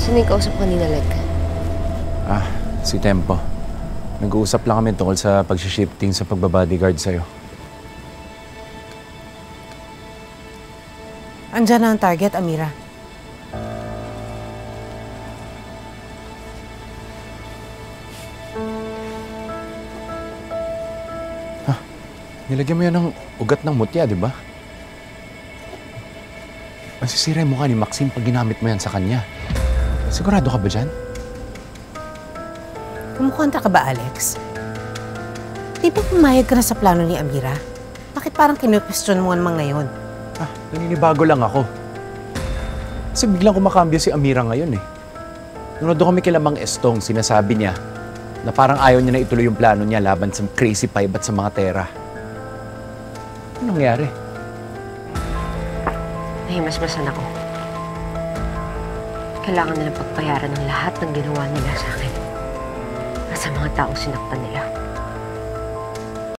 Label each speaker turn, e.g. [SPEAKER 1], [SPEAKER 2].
[SPEAKER 1] Sino yung kausap kanina, Leg?
[SPEAKER 2] Si Tempo. Nag-uusap lang kami tungkol sa pag-shifting sa pagbabodyguard sa'yo.
[SPEAKER 3] Andiyan na ang target, Amira.
[SPEAKER 2] Nilagyan mo yan ng ugat ng mutya, di ba? Masisira yung mukha ni Maxine pag ginamit mo yan sa kanya. Sigurado ka ba dyan?
[SPEAKER 3] Kumukontra ka ba, Alex? Di ba pumayag ka na sa plano ni Amira? Bakit parang kinu-question mo naman ngayon?
[SPEAKER 2] Naninibago lang ako. Kasi biglang kumakambyo si Amira ngayon eh. Nung doon kami kila Mang Estong, sinasabi niya na parang ayaw niya na ituloy yung plano niya laban sa Crazy Five at sa mga Tera. Ano nangyari?
[SPEAKER 1] Nahimasmasan ako. Kailangan nilang pagbayaran ng lahat ng ginawa nila sa akin. At sa mga taong sinaktan nila.